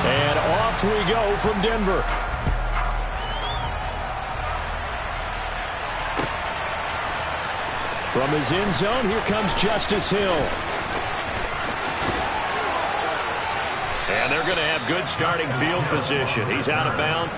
And off we go from Denver. From his end zone, here comes Justice Hill. And they're going to have good starting field position. He's out of bounds.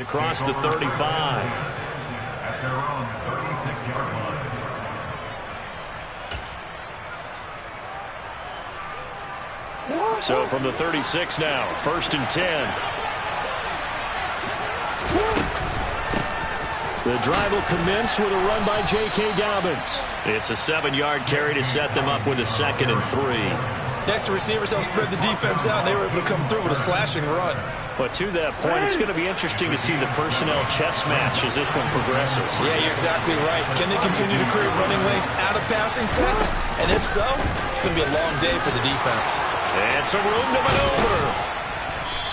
Across the 35. At their own 36-yard line. So from the 36 now, 1st and 10. The drive will commence with a run by J.K. Dobbins. It's a 7-yard carry to set them up with a 2nd and 3. Next, the receivers helped spread the defense out, and they were able to come through with a slashing run. But to that point, it's going to be interesting to see the personnel chess match as this one progresses. Yeah, you're exactly right. Can they continue to create running lanes out of passing sets? And if so, it's going to be a long day for the defense. And some room to maneuver.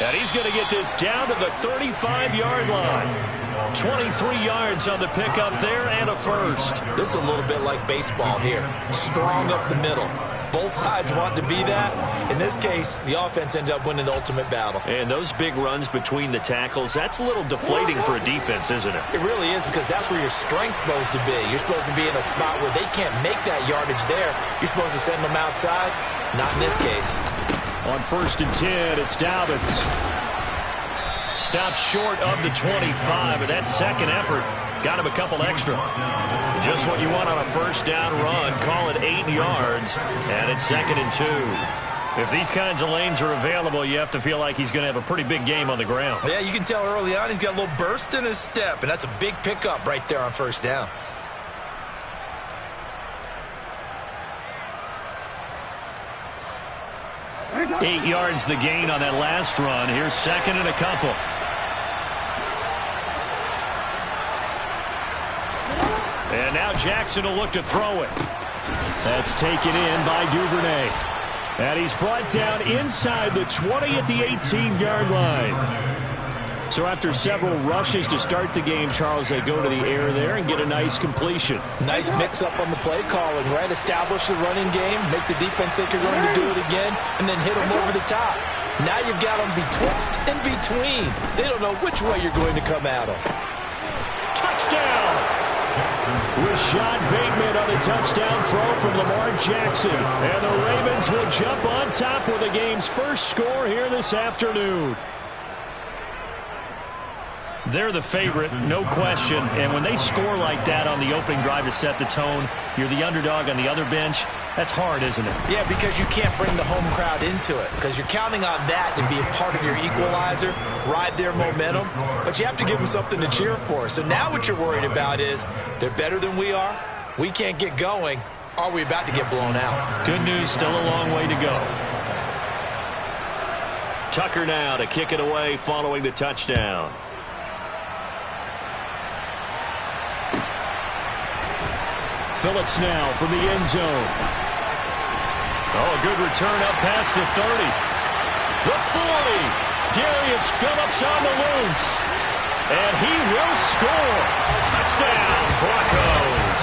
And he's going to get this down to the 35-yard line. 23 yards on the pickup there and a first. This is a little bit like baseball here. Strong up the middle. Both sides want to be that. In this case, the offense ended up winning the ultimate battle. And those big runs between the tackles, that's a little deflating for a defense, isn't it? It really is, because that's where your strength's supposed to be. You're supposed to be in a spot where they can't make that yardage there. You're supposed to send them outside. Not in this case. On 1st and 10, it's Dobbins. Stops short of the 25, but that second effort got him a couple extra. Just what you want on a first down run. Call it 8 yards, and it's 2nd and 2. If these kinds of lanes are available, you have to feel like he's going to have a pretty big game on the ground. Yeah, you can tell early on he's got a little burst in his step, and that's a big pickup right there on first down. Eight yards the gain on that last run. Here's 2nd and a couple. And now Jackson will look to throw it. That's taken in by Duvernay. And he's brought down inside the 20 at the 18-yard line. So after several rushes to start the game, Charles, they go to the air there and get a nice completion. Nice mix-up on the play calling, right? Establish the running game, make the defense think you're going to do it again, and then hit them over the top. Now you've got them betwixt and between. They don't know which way you're going to come at them. Touchdown! Rashad Bateman on a touchdown throw from Lamar Jackson. And the Ravens will jump on top with the game's first score here this afternoon. They're the favorite, no question. And when they score like that on the opening drive to set the tone, you're the underdog on the other bench. That's hard, isn't it? Yeah, because you can't bring the home crowd into it. Because you're counting on that to be a part of your equalizer, ride their momentum. But you have to give them something to cheer for. So now what you're worried about is they're better than we are. We can't get going. Are we about to get blown out? Good news, still a long way to go. Tucker now to kick it away following the touchdown. Phillips now from the end zone. Oh, a good return up past the 30. The 40. Darius Phillips on the loose. And he will score. Touchdown, Broncos.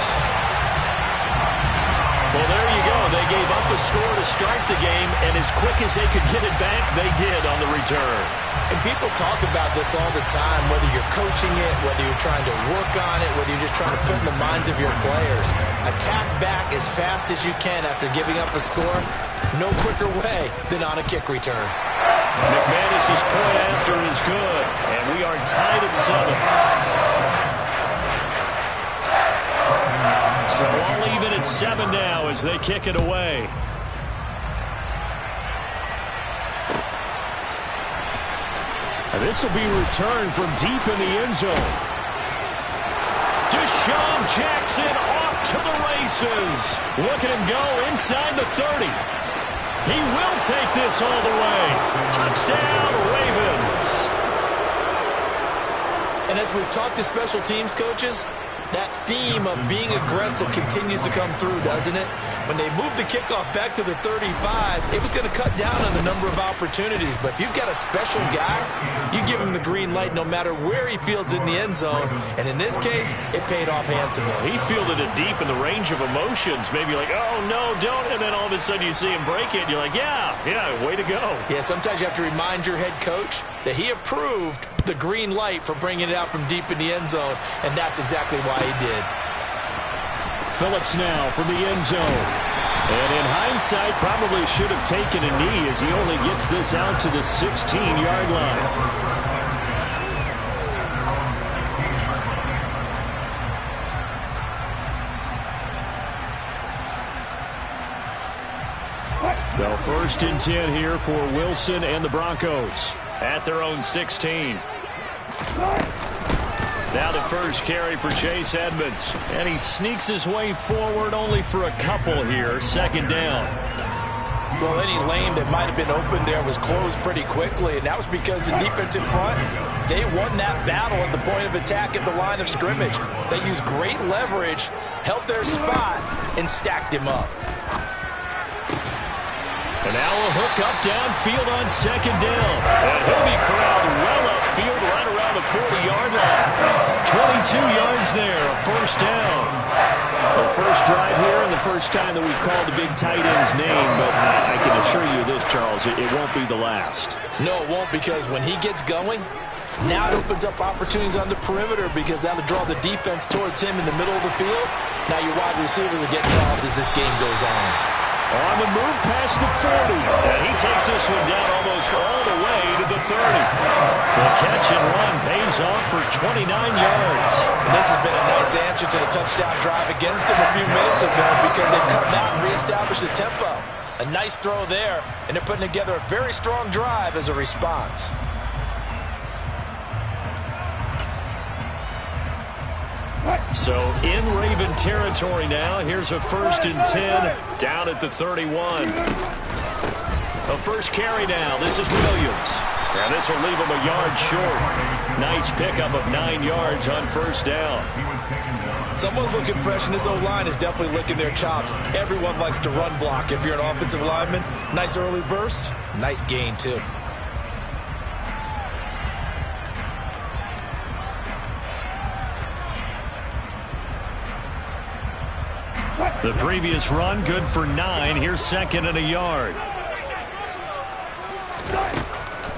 Well, there you go. They gave up a score to start the game, and as quick as they could get it back, they did on the return. And people talk about this all the time, whether you're coaching it, whether you're trying to work on it, whether you're just trying to put in the minds of your players. Attack back as fast as you can after giving up a score. No quicker way than on a kick return. McManus's point after is good, and we are tied at 7. and 7 now as they kick it away. And this will be returned from deep in the end zone. Deshaun Jackson off to the races. Look at him go inside the 30. He will take this all the way. Touchdown, Ravens. And as we've talked to special teams coaches, that theme of being aggressive continues to come through, doesn't it? When they moved the kickoff back to the 35, it was going to cut down on the number of opportunities. But if you've got a special guy, you give him the green light no matter where he fields in the end zone. And in this case, it paid off handsomely. He fielded it deep in the range of emotions. Maybe like, oh, no, don't. And then all of a sudden you see him break it. And you're like, yeah, way to go. Yeah, sometimes you have to remind your head coach that he approved the green light for bringing it out from deep in the end zone. And that's exactly why he did. Phillips now from the end zone. And in hindsight, probably should have taken a knee as he only gets this out to the 16-yard line. So 1st and 10 here for Wilson and the Broncos at their own 16. Now the first carry for Chase Edmonds. And he sneaks his way forward only for a couple here. 2nd down. Well, any lane that might have been open there was closed pretty quickly, and that was because the defensive front, they won that battle at the point of attack at the line of scrimmage. They used great leverage, held their spot, and stacked him up. And now a hook up downfield on 2nd down. And he'll be corralled well upfield right around the 40-yard line. 22 yards there, a 1st down. The first drive here and the first time that we've called the big tight end's name, but I can assure you this, Charles, it won't be the last. No, it won't, because when he gets going, now it opens up opportunities on the perimeter because that'll draw the defense towards him in the middle of the field. Now your wide receivers will get involved as this game goes on. On the move past the 40. And he takes this one down almost all the way to the 30. The catch and run pays off for 29 yards. And this has been a nice answer to the touchdown drive against him a few minutes ago because they've come out and reestablished the tempo. A nice throw there, and they're putting together a very strong drive as a response. So in Raven territory now. Here's a 1st and 10 down at the 31. A first carry now. This is Williams. And this will leave him a yard short. Nice pickup of 9 yards on 1st down. Someone's looking fresh, and this O-line is definitely licking their chops. Everyone likes to run block if you're an offensive lineman. Nice early burst. Nice gain, too. The previous run, good for 9. Here's 2nd and a yard.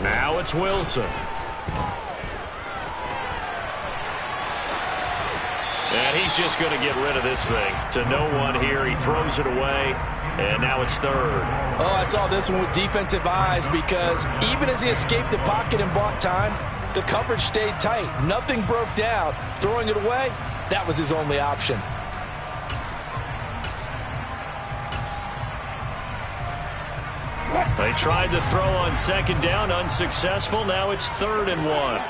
Now it's Wilson. And he's just going to get rid of this thing. To no one here. He throws it away. And now it's 3rd. Oh, I saw this one with defensive eyes because even as he escaped the pocket and bought time, the coverage stayed tight. Nothing broke down. Throwing it away, that was his only option. They tried to throw on 2nd down, unsuccessful. Now it's 3rd and 1.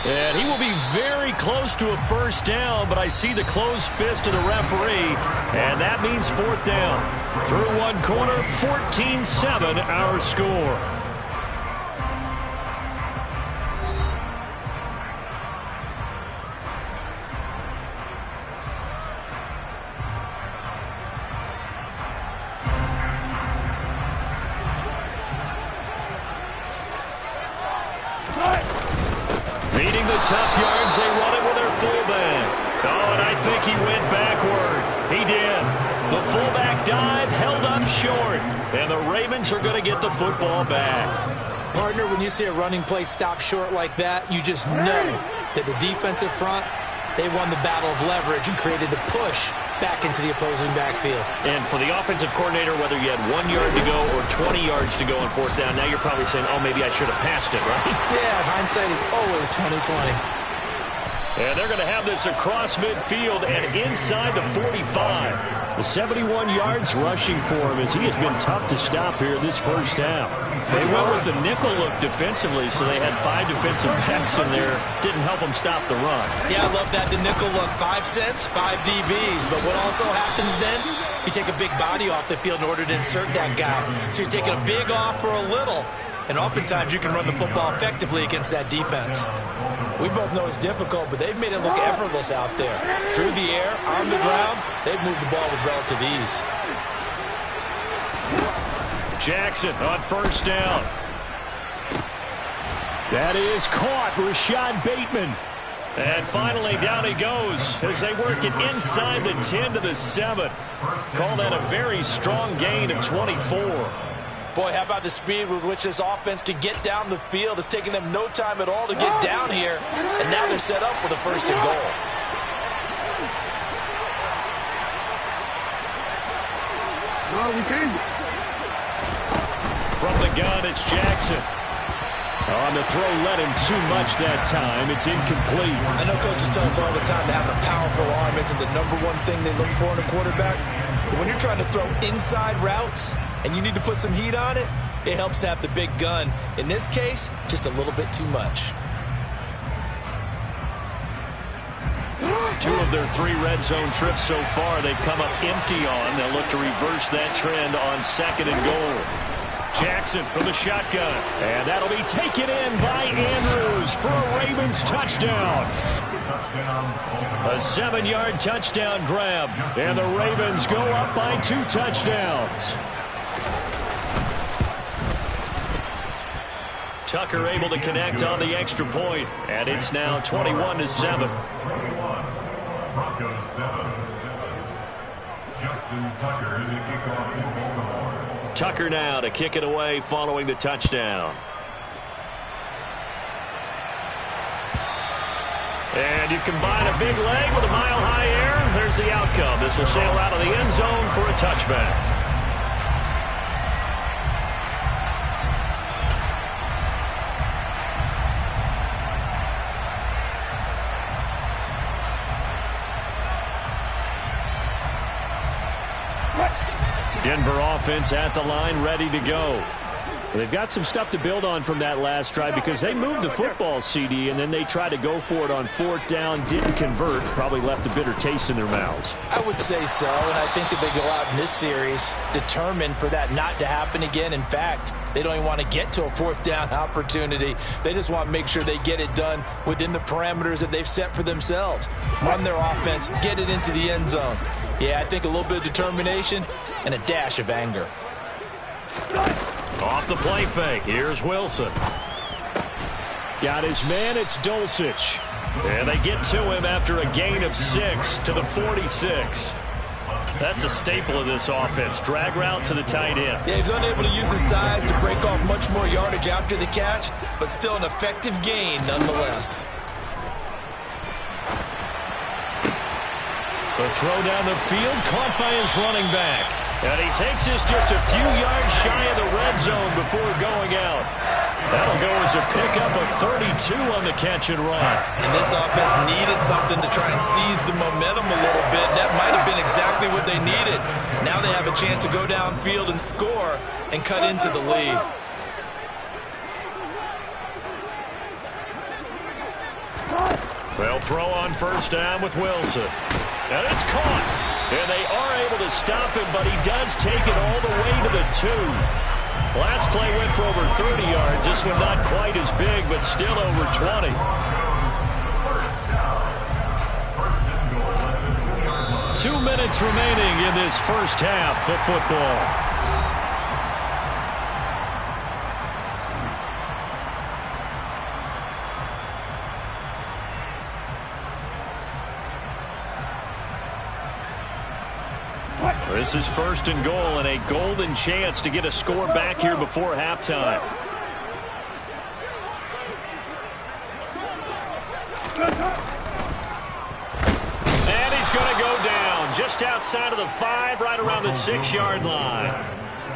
And he will be very close to a 1st down, but I see the closed fist of the referee, and that means 4th down. Through one corner, 14-7 our score. Needing the tough yards, they run it with their fullback. Oh, and I think he went backward. He did. The fullback dive held up short, and the Ravens are going to get the football back. Partner, when you see a running play stop short like that, you just know that the defensive front, they won the battle of leverage and created the push back into the opposing backfield. And for the offensive coordinator, whether you had 1 yard to go or 20 yards to go on 4th down, now you're probably saying, oh, maybe I should have passed it, right? Yeah, hindsight is always 20/20. And they're going to have this across midfield and inside the 45. The 71 yards rushing for him as he has been tough to stop here this first half. They went with the nickel look defensively, so they had 5 defensive backs in there. Didn't help them stop the run. Yeah, I love that, the nickel look. 5 cents, 5 DBs. But what also happens then, you take a big body off the field in order to insert that guy. So you're taking a big off for a little. And oftentimes you can run the football effectively against that defense. We both know it's difficult, but they've made it look effortless out there. Through the air, on the ground, they've moved the ball with relative ease. Jackson on first down. That is caught, Rashad Bateman. And finally, down he goes as they work it inside the 10 to the 7. Call that a very strong gain of 24. Boy, how about the speed with which this offense can get down the field? It's taken them no time at all to get down here. And now they're set up with a first and goal. From the gun, it's Jackson. On the throw, led him too much that time. It's incomplete. I know coaches tell us all the time that having a powerful arm isn't the #1 thing they look for in a quarterback. But when you're trying to throw inside routes and you need to put some heat on it, it helps to have the big gun. In this case, just a little bit too much. 2 of their 3 red zone trips so far, they've come up empty on. They'll look to reverse that trend on 2nd and goal. Jackson from the shotgun. And that'll be taken in by Andrews for a Ravens touchdown. A 7-yard touchdown grab. And the Ravens go up by 2 touchdowns. Tucker able to connect on the extra point. And it's now 21-7. Broncos 7. Justin Tucker to kick off in Baltimore. Tucker now to kick it away following the touchdown. And you combine a big leg with a mile-high air. There's the outcome. This will sail out of the end zone for a touchback. Denver offense at the line, ready to go. They've got some stuff to build on from that last drive because they moved the football, CD, and then they tried to go for it on 4th down, didn't convert, probably left a bitter taste in their mouths. I would say so, and I think that they go out in this series determined for that not to happen again. In fact, they don't even want to get to a 4th down opportunity. They just want to make sure they get it done within the parameters that they've set for themselves. Run their offense, get it into the end zone. Yeah, I think a little bit of determination and a dash of anger. Off the play fake, here's Wilson. Got his man, it's Dulcich. And they get to him after a gain of 6 to the 46. That's a staple of this offense. Drag route to the tight end. Yeah, he's unable to use his size to break off much more yardage after the catch, but still an effective gain nonetheless. The throw down the field, caught by his running back. And he takes this just a few yards shy of the red zone before going out. That'll go as a pickup of 32 on the catch and run. And this offense needed something to try and seize the momentum a little bit. That might have been exactly what they needed. Now they have a chance to go downfield and score and cut into the lead. They'll throw on 1st down with Wilson. And it's caught. And they are able to stop him, but he does take it all the way to the 2. Last play went for over 30 yards. This one not quite as big, but still over 20. 2 minutes remaining in this first half of football. This is 1st and goal and a golden chance to get a score back here before halftime. And he's going to go down just outside of the 5, right around the 6-yard line.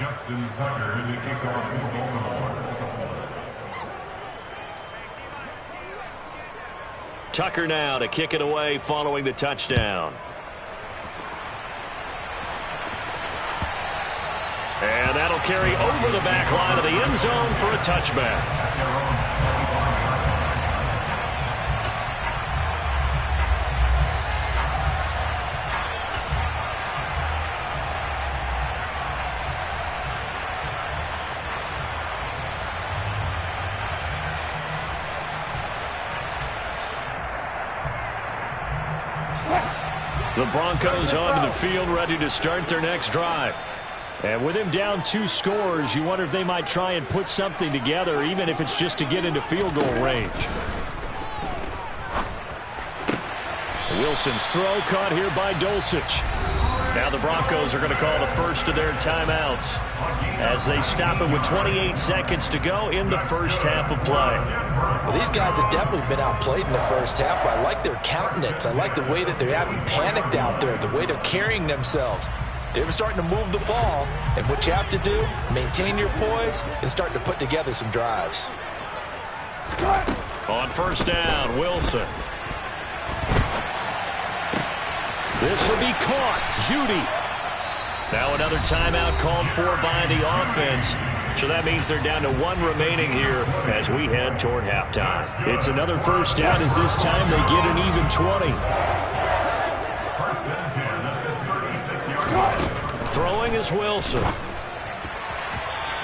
Justin Tucker in the kickoff in Baltimore. Tucker now to kick it away following the touchdown. And that'll carry over the back line of the end zone for a touchback. The Broncos onto the field, ready to start their next drive. And with him down 2 scores, you wonder if they might try and put something together, even if it's just to get into field goal range. Wilson's throw caught here by Dulcich. Now the Broncos are going to call the first of their timeouts as they stop it with 28 seconds to go in the first half of play. Well, these guys have definitely been outplayed in the first half, but I like their countenance. I like the way that they haven't panicked out there, the way they're carrying themselves. They're starting to move the ball, and what you have to do, maintain your poise and start to put together some drives. On first down, Wilson. This will be caught. Judy. Now another timeout called for by the offense. So that means they're down to 1 remaining here as we head toward halftime. It's another first down as this time they get an even 20. Throwing is Wilson.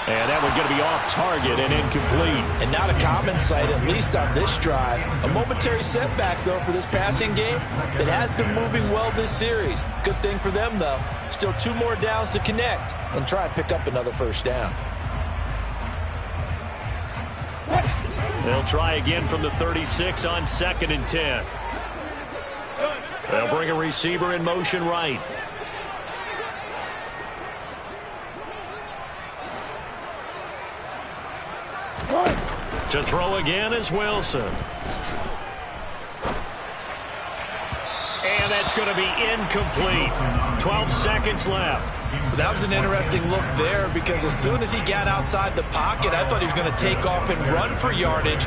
And that one's going to be off target and incomplete. And not a common sight, at least on this drive. A momentary setback, though, for this passing game that has been moving well this series. Good thing for them, though. Still 2 more downs to connect and try and pick up another first down. They'll try again from the 36 on 2nd and 10. They'll bring a receiver in motion right. To throw again is Wilson. And that's going to be incomplete. 12 seconds left. That was an interesting look there because as soon as he got outside the pocket, I thought he was going to take off and run for yardage.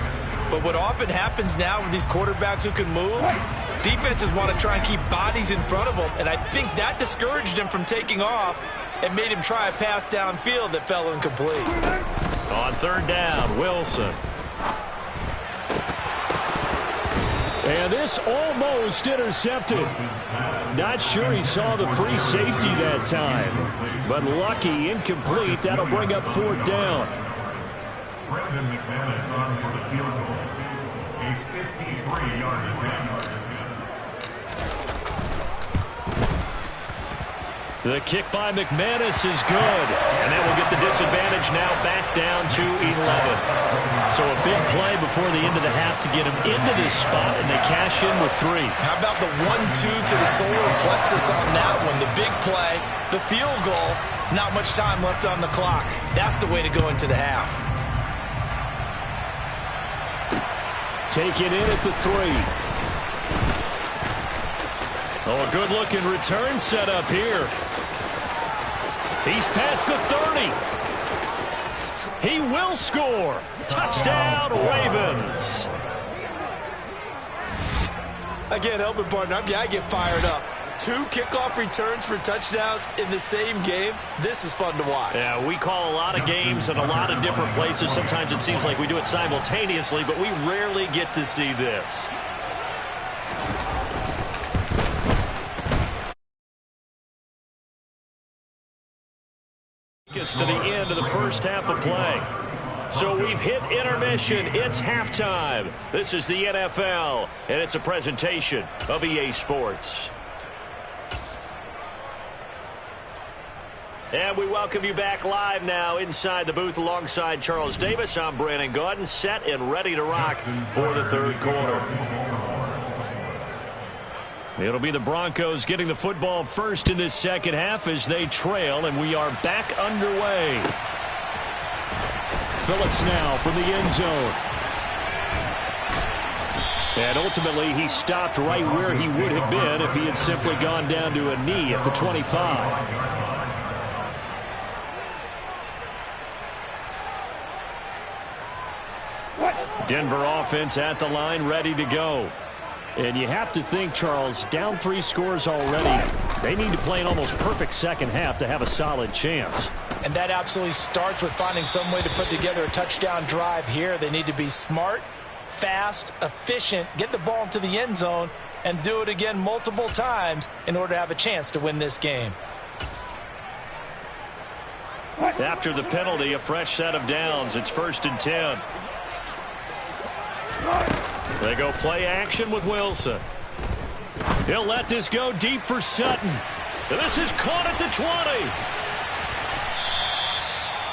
But what often happens now with these quarterbacks who can move, defenses want to try and keep bodies in front of them, and I think that discouraged him from taking off and made him try a pass downfield that fell incomplete. On 3rd down, Wilson. And this almost intercepted. Not sure he saw the free safety that time. But lucky, incomplete. That'll bring up 4th down. Brendan McManus on for the field goal. A 53-yard attempt. The kick by McManus is good. And that will get the disadvantage now back down to 11. So a big play before the end of the half to get him into this spot, and they cash in with 3. How about the 1-2 to the solar plexus on that one? The big play, the field goal, not much time left on the clock. That's the way to go into the half. Take it in at the 3. Oh, a good-looking return setup here. He's past the 30. He will score. Touchdown, Ravens. Again, Elvin partner, I get fired up. 2 kickoff returns for touchdowns in the same game. This is fun to watch. Yeah, we call a lot of games in a lot of different places. Sometimes it seems like we do it simultaneously, but we rarely get to see this. Gets to the end of the first half of play. So we've hit intermission. It's halftime. This is the NFL, and it's a presentation of EA Sports. And we welcome you back live now inside the booth alongside Charles Davis. I'm Brandon Gaudin, set and ready to rock for the 3rd quarter. It'll be the Broncos getting the football first in this second half as they trail, and we are back underway. Phillips now from the end zone. And ultimately, he stopped right where he would have been if he had simply gone down to a knee at the 25. Denver offense at the line, ready to go. And you have to think, Charles, down 3 scores already. They need to play an almost perfect second half to have a solid chance. And that absolutely starts with finding some way to put together a touchdown drive here. They need to be smart, fast, efficient, get the ball into the end zone, and do it again multiple times in order to have a chance to win this game. After the penalty, a fresh set of downs. It's 1st and 10. They go play action with Wilson. He'll let this go deep for Sutton. This is caught at the 20.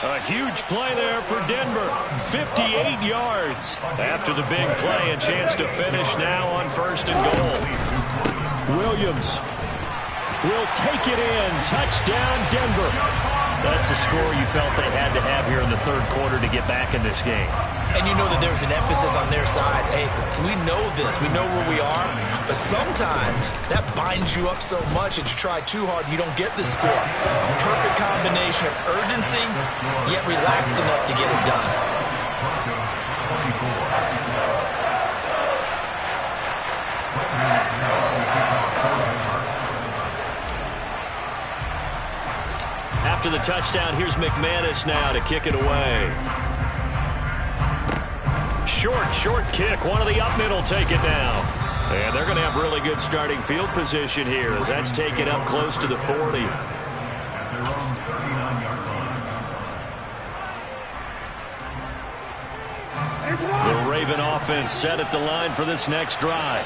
A huge play there for Denver. 58 yards. After the big play, a chance to finish now on 1st and goal. Williams will take it in. Touchdown, Denver. That's the score you felt they had to have here in the 3rd quarter to get back in this game. And you know that there's an emphasis on their side. Hey, we know this. We know where we are. But sometimes that binds you up so much that you try too hard, you don't get the score. A perfect combination of urgency, yet relaxed enough to get it done. After the touchdown, here's McManus now to kick it away. Short kick. One of the up middle take it now. And they're going to have really good starting field position here as that's taken up close to the 40. The Raven offense set at the line for this next drive.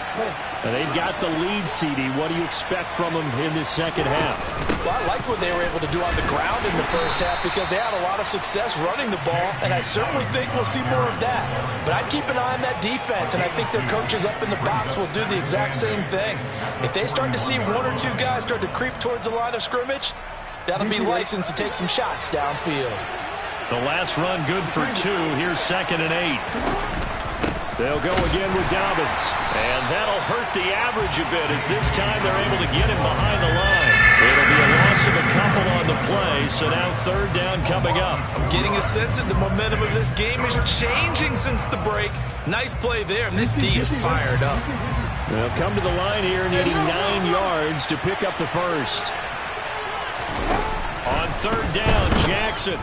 And they've got the lead, CD. What do you expect from them in this second half? Well, I like what they were able to do on the ground in the first half because they had a lot of success running the ball, and I certainly think we'll see more of that. But I'd keep an eye on that defense, and I think their coaches up in the box will do the exact same thing. If they start to see 1 or 2 guys start to creep towards the line of scrimmage, that'll be licensed to take some shots downfield. The last run good for 2. Here's 2nd and 8. They'll go again with Dobbins. And that'll hurt the average a bit as this time they're able to get him behind the line. It'll be a loss of a couple on the play, so now 3rd down coming up. I'm getting a sense that the momentum of this game is changing since the break. Nice play there, and this D is fired up. They'll come to the line here needing 9 yards to pick up the first. On 3rd down, Jackson.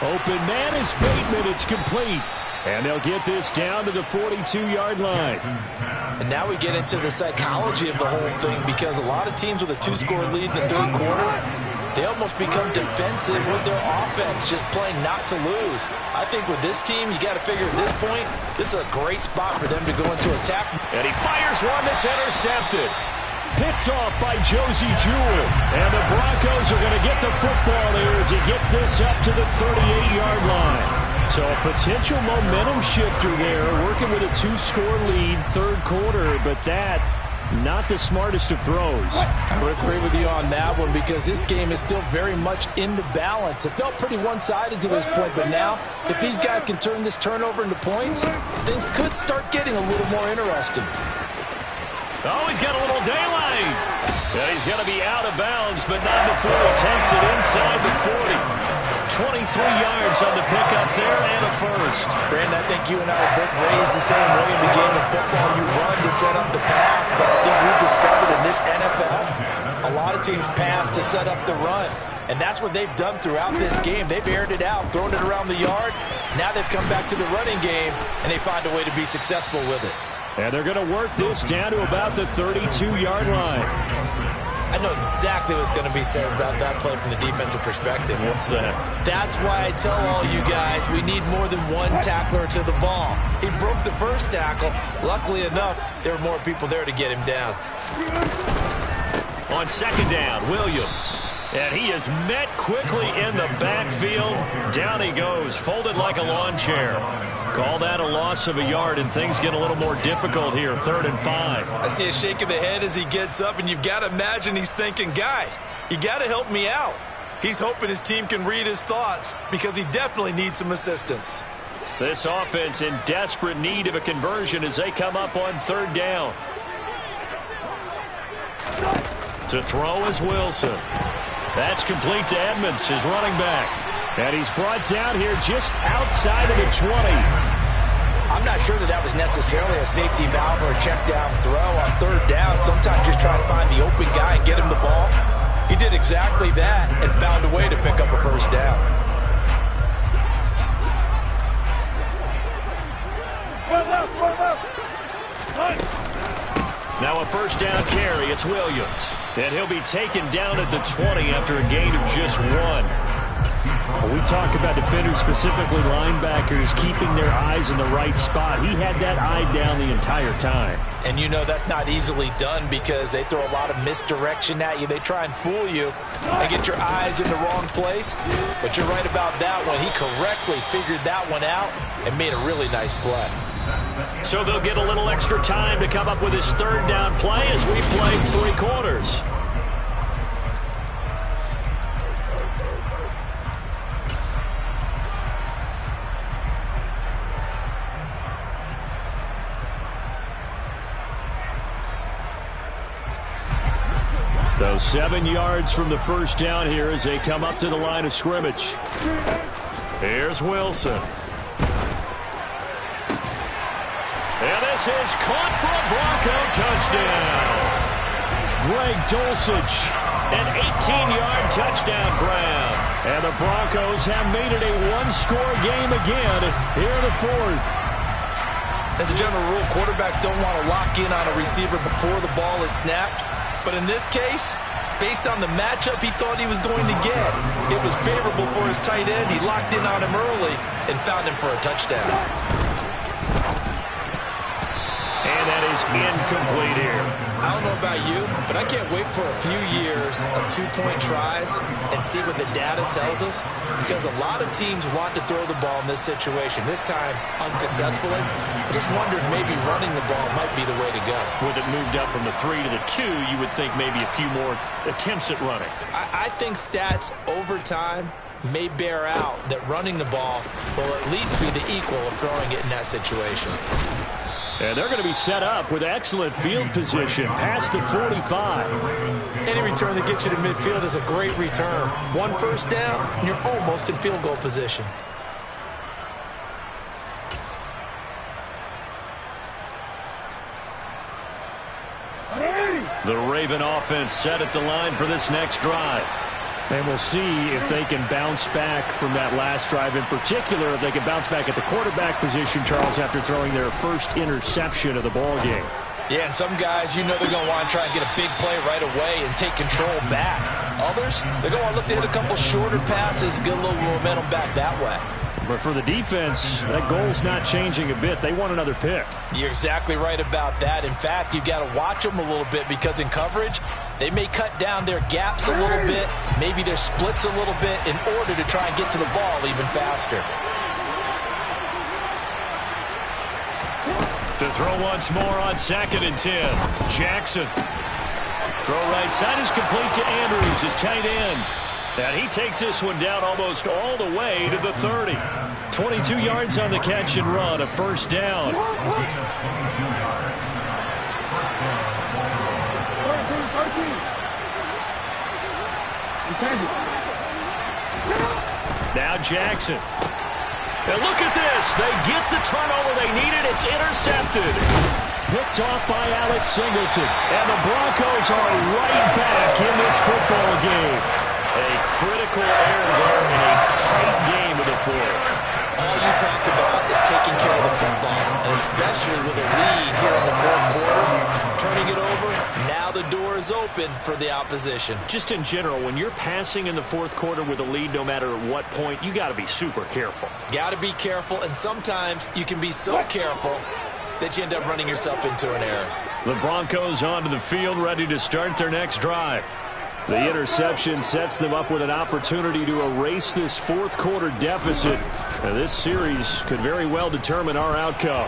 Open man is Bateman. It's complete. And they'll get this down to the 42-yard line. And now we get into the psychology of the whole thing because a lot of teams with a 2-score lead in the 3rd quarter, they almost become defensive with their offense, just playing not to lose. I think with this team, you got to figure at this point, this is a great spot for them to go into attack. And he fires one that's intercepted. Picked off by Josie Jewell. And the Broncos are going to get the football here as he gets this up to the 38-yard line. So a potential momentum shifter there, working with a 2-score lead, 3rd quarter, but that, not the smartest of throws. I would agree with you on that one because this game is still very much in the balance. It felt pretty one-sided to this point, but now, if these guys can turn this turnover into points, things could start getting a little more interesting. Oh, he's got a little daylight. Yeah, he's going to be out of bounds, but not before he takes it inside the 40. 23 yards on the pickup there and a first. Brandon, I think you and I were both raised the same way in the game of football. You run to set up the pass, but I think we've discovered in this NFL, a lot of teams pass to set up the run. And that's what they've done throughout this game. They've aired it out, thrown it around the yard. Now they've come back to the running game, and they find a way to be successful with it. And they're going to work this down to about the 32-yard line. I know exactly what's going to be said about that play from the defensive perspective. What's that? That's why I tell all you guys we need more than one tackler to the ball. He broke the first tackle. Luckily enough, there were more people there to get him down. On 2nd down, Williams. And he is met quickly in the backfield. Down he goes, folded like a lawn chair. Call that a loss of a yard, and things get a little more difficult here, 3rd and 5. I see a shake of the head as he gets up, and you've got to imagine he's thinking, guys, you got to help me out. He's hoping his team can read his thoughts because he definitely needs some assistance. This offense in desperate need of a conversion as they come up on 3rd down. To throw is Wilson. That's complete to Edmonds, his running back. And he's brought down here just outside of the 20. I'm not sure that was necessarily a safety valve or a check down throw on third down. Sometimes just try to find the open guy and get him the ball. He did exactly that and found a way to pick up a first down. Now a first down carry. It's Williams. And he'll be taken down at the 20 after a gain of just 1. When we talk about defenders, specifically linebackers, keeping their eyes in the right spot, he had that eye down the entire time. And you know that's not easily done because they throw a lot of misdirection at you. They try and fool you and get your eyes in the wrong place. But you're right about that one. He correctly figured that one out and made a really nice play. So they'll get a little extra time to come up with his third down play as we played 3 quarters. So 7 yards from the first down here as they come up to the line of scrimmage. Here's Wilson. And this is caught for a Bronco touchdown. Greg Dulcich, an 18-yard touchdown grab. And the Broncos have made it a one-score game again here in the fourth. As a general rule, quarterbacks don't want to lock in on a receiver before the ball is snapped. But in this case, based on the matchup he thought he was going to get, it was favorable for his tight end. He locked in on him early and found him for a touchdown. And that is incomplete here. I don't know about you, but I can't wait for a few years of two-point tries and see what the data tells us, because a lot of teams want to throw the ball in this situation. This time, unsuccessfully. I just wondered maybe running the ball might be the way to go. With it moved up from the 3 to the 2, you would think maybe a few more attempts at running. I think stats over time may bear out that running the ball will at least be the equal of throwing it in that situation. And they're going to be set up with excellent field position past the 45. Any return that gets you to midfield is a great return. One first down, and you're almost in field goal position. The Raven offense set at the line for this next drive. And we'll see if they can bounce back from that last drive. In particular, if they can bounce back at the quarterback position, Charles, after throwing their first interception of the ball game. Yeah, and some guys, you know they're going to want to try and get a big play right away and take control back. Others, they're going to look to hit a couple shorter passes, get a little momentum back that way. But for the defense, that goal's not changing a bit. They want another pick. You're exactly right about that. In fact, you've got to watch them a little bit because in coverage, they may cut down their gaps a little bit, maybe their splits a little bit in order to try and get to the ball even faster. To throw once more on 2nd and 10. Jackson. Throw right side is complete to Andrews, his tight end. And he takes this one down almost all the way to the 30. 22 yards on the catch and run, a first down. Now Jackson. And look at this. They get the turnover they needed. It's intercepted. Picked off by Alex Singleton. And the Broncos are right back in this football game. A critical error there in a tight game of the fourth. All you talk about is taking care of the football, and especially with a lead here in the fourth quarter, turning it over, now the door is open for the opposition. Just in general, when you're passing in the fourth quarter with a lead, no matter at what point, you got to be super careful. Got to be careful, and sometimes you can be so careful that you end up running yourself into an error. The Broncos onto the field, ready to start their next drive. The interception sets them up with an opportunity to erase this fourth quarter deficit. Now, this series could very well determine our outcome.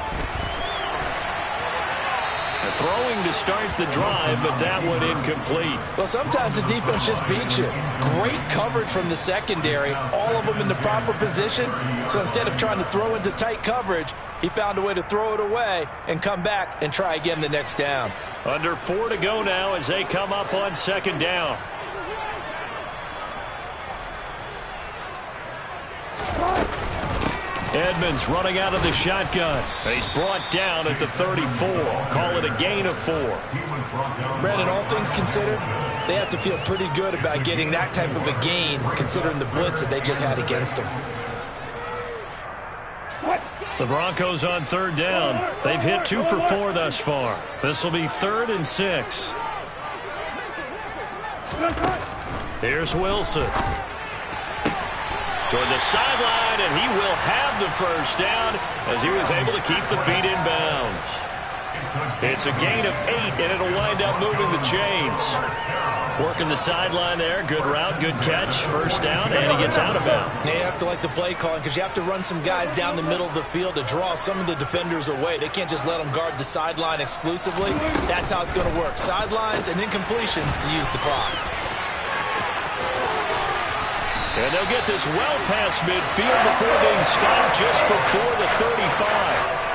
Throwing to start the drive, but that one incomplete. Well, sometimes the defense just beats you. Great coverage from the secondary, all of them in the proper position. So instead of trying to throw into tight coverage, he found a way to throw it away and come back and try again the next down. Under 4 to go now as they come up on 2nd down. Edmonds running out of the shotgun. And he's brought down at the 34. Call it a gain of 4. Brandon, all things considered, they have to feel pretty good about getting that type of a gain, considering the blitz that they just had against them. The Broncos on 3rd down. They've hit 2 for 4 thus far. This will be 3rd and 6. Here's Wilson. Toward the sideline, and he will have the first down as he was able to keep the feet in bounds. It's a gain of 8, and it'll wind up moving the chains. Working the sideline there. Good route, good catch. First down, and he gets out of bounds. Yeah, you have to like the play calling because you have to run some guys down the middle of the field to draw some of the defenders away. They can't just let them guard the sideline exclusively. That's how it's going to work. Sidelines and incompletions to use the clock. And they'll get this well past midfield before being stopped just before the 35.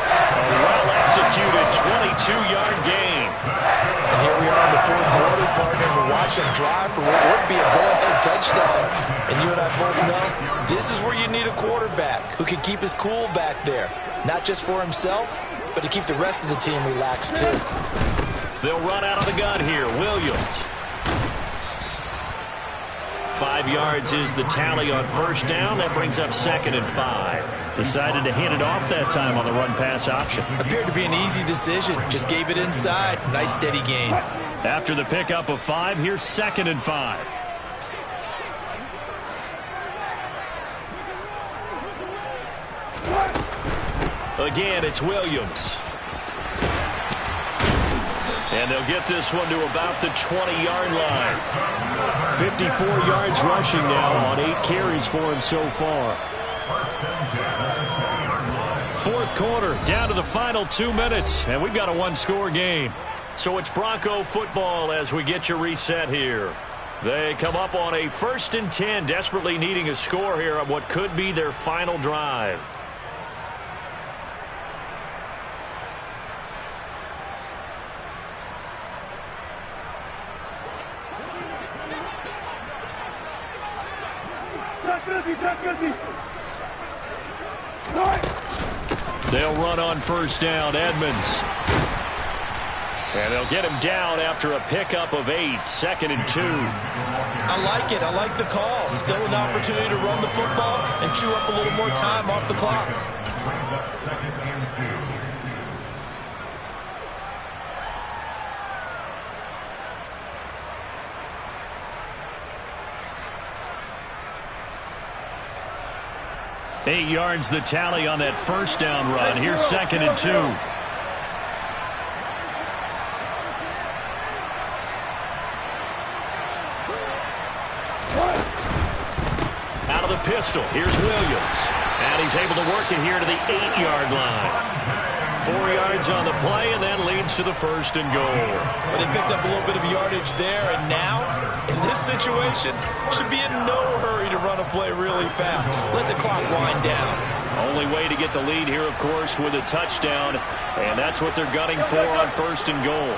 A well-executed 22-yard gain. And here we are in the 4th quarter, partner. We're watching drive for what would be a go-ahead touchdown. And you and I both know this is where you need a quarterback who can keep his cool back there. Not just for himself, but to keep the rest of the team relaxed, too. They'll run out of the gun here. Williams. 5 yards is the tally on first down. That brings up 2nd and 5. Decided to hand it off that time on the run-pass option. Appeared to be an easy decision. Just gave it inside. Nice steady gain. After the pickup of 5, here's 2nd and 5. Again, it's Williams. And they'll get this one to about the 20-yard line. 54 yards rushing now on 8 carries for him so far. 4th quarter, down to the final 2 minutes, and we've got a 1-score game. So it's Bronco football as we get you reset here. They come up on a 1st and 10, desperately needing a score here on what could be their final drive. They'll run on first down. Edmonds. And they'll get him down after a pickup of 8. 2nd and 2. I like it. I like the call. Still an opportunity to run the football and chew up a little more time off the clock. Brings up 2nd and 2. 8 yards the tally on that first down run. Here's 2nd and 2. Out of the pistol. Here's Williams. And he's able to work it here to the 8-yard line. 4 yards on the play, and that leads to the 1st and goal. Well, they picked up a little bit of yardage there, and now, in this situation, should be in no hurry to run a play really fast. Let the clock wind down. Only way to get the lead here, of course, with a touchdown, and that's what they're gunning for on 1st and goal.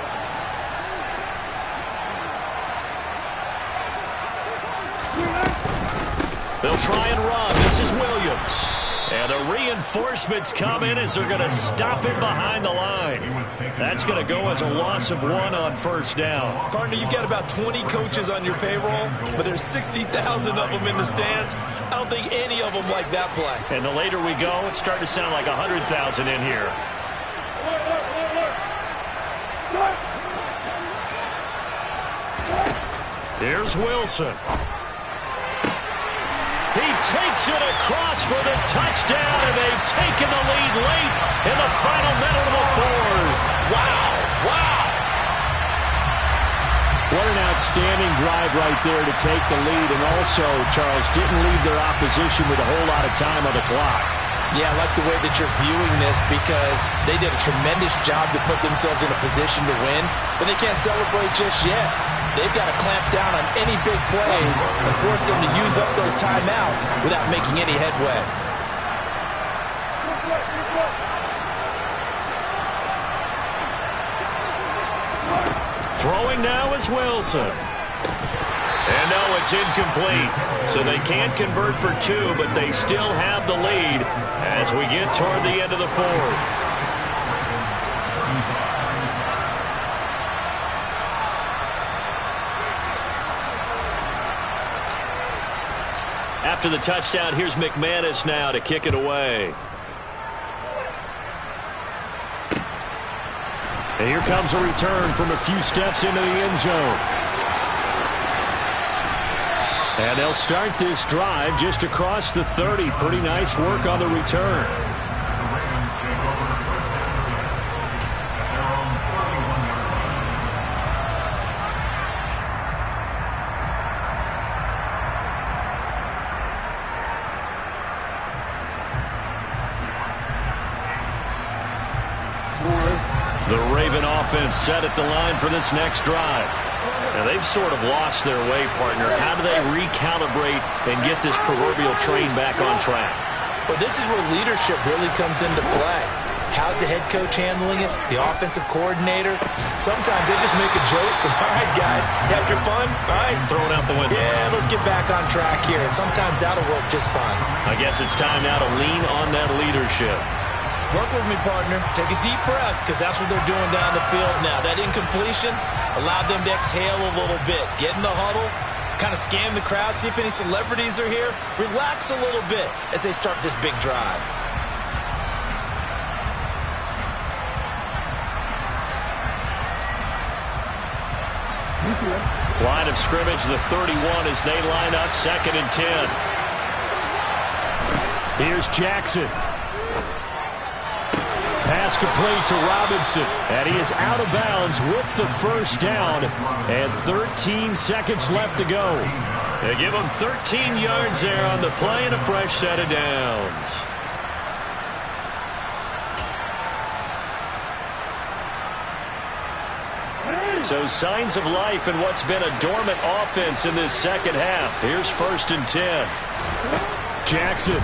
They'll try and run. This is Williams. And the reinforcements come in as they're going to stop him behind the line. That's going to go as a loss of 1 on first down. Partner, you've got about 20 coaches on your payroll, but there's 60,000 of them in the stands. I don't think any of them like that play. And the later we go, it's starting to sound like 100,000 in here. Here's Wilson. He takes it across for the touchdown, and they've taken the lead late in the final minute of the 4th. Wow, wow. What an outstanding drive right there to take the lead, and also, Charles, didn't leave their opposition with a whole lot of time on the clock. Yeah, I like the way that you're viewing this because they did a tremendous job to put themselves in a position to win, but they can't celebrate just yet. They've got to clamp down on any big plays and force them to use up those timeouts without making any headway. Throwing now is Wilson. And no, it's incomplete. So they can't convert for 2, but they still have the lead as as we get toward the end of the fourth. After the touchdown, here's McManus now to kick it away. And here comes a return from a few steps into the end zone. And they'll start this drive just across the 30. Pretty nice work on the return. The Raven offense set at the line for this next drive. Now, they've sort of lost their way, partner. How do they recalibrate and get this proverbial train back on track? Well, this is where leadership really comes into play. How's the head coach handling it? The offensive coordinator? Sometimes they just make a joke. All right, guys, you had your fun? All right. Throw it out the window. Yeah, let's get back on track here. And sometimes that'll work just fine. I guess it's time now to lean on that leadership. Work with me, partner. Take a deep breath, because that's what they're doing down the field now. That incompletion allowed them to exhale a little bit. Get in the huddle, kind of scan the crowd, see if any celebrities are here. Relax a little bit as they start this big drive. Line of scrimmage, the 31 as they line up 2nd and 10. Here's Jackson. Pass complete to Robinson, and he is out of bounds with the first down, and 13 seconds left to go. They give him 13 yards there on the play and a fresh set of downs. So signs of life in what's been a dormant offense in this second half. Here's 1st and 10. Jackson.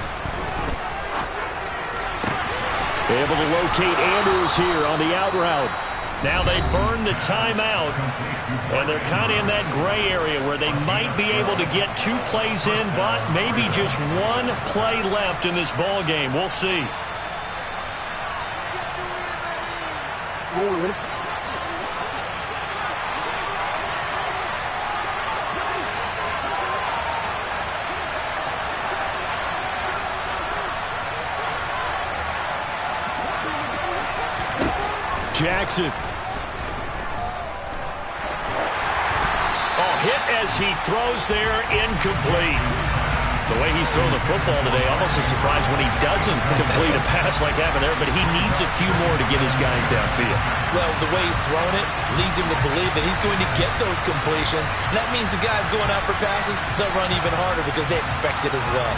Able to locate Andrews here on the out route. Now they burn the timeout, and they're kind of in that gray area where they might be able to get 2 plays in, but maybe just 1 play left in this ball game. We'll see. Jackson. Oh, hit as he throws there, incomplete. The way he's throwing the football today, almost a surprise when he doesn't complete a pass like happened there, but he needs a few more to get his guys downfield. Well, the way he's throwing it leads him to believe that he's going to get those completions. And that means the guys going out for passes, they'll run even harder because they expect it as well.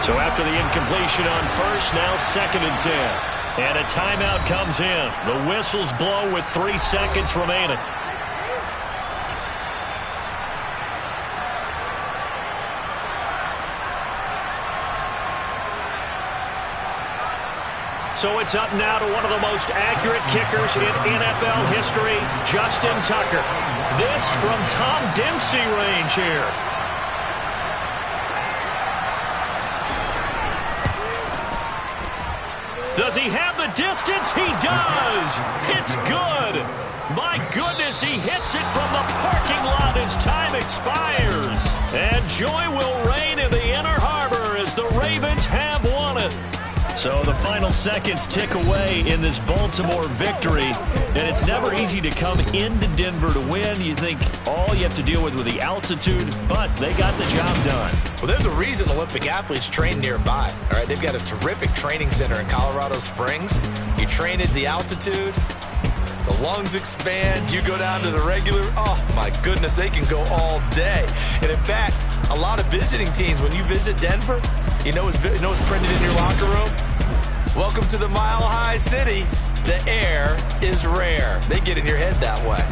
So after the incompletion on first, now 2nd and 10. And a timeout comes in. The whistles blow with 3 seconds remaining. So it's up now to one of the most accurate kickers in NFL history, Justin Tucker. This from Tom Dempsey range here. Does he have the distance? He does. It's good. My goodness, he hits it from the parking lot as time expires. And joy will reign in the Inner Harbor as the Ravens have won it. So the final seconds tick away in this Baltimore victory. And it's never easy to come into Denver to win. You think all you have to deal with the altitude, but they got the job done. Well, there's a reason Olympic athletes train nearby. All right, they've got a terrific training center in Colorado Springs. You train at the altitude, the lungs expand, you go down to the regular. Oh, my goodness, they can go all day. And, in fact, a lot of visiting teams, when you visit Denver, you know what's printed in your locker room? Welcome to the Mile High City. The air is rare. They get in your head that way.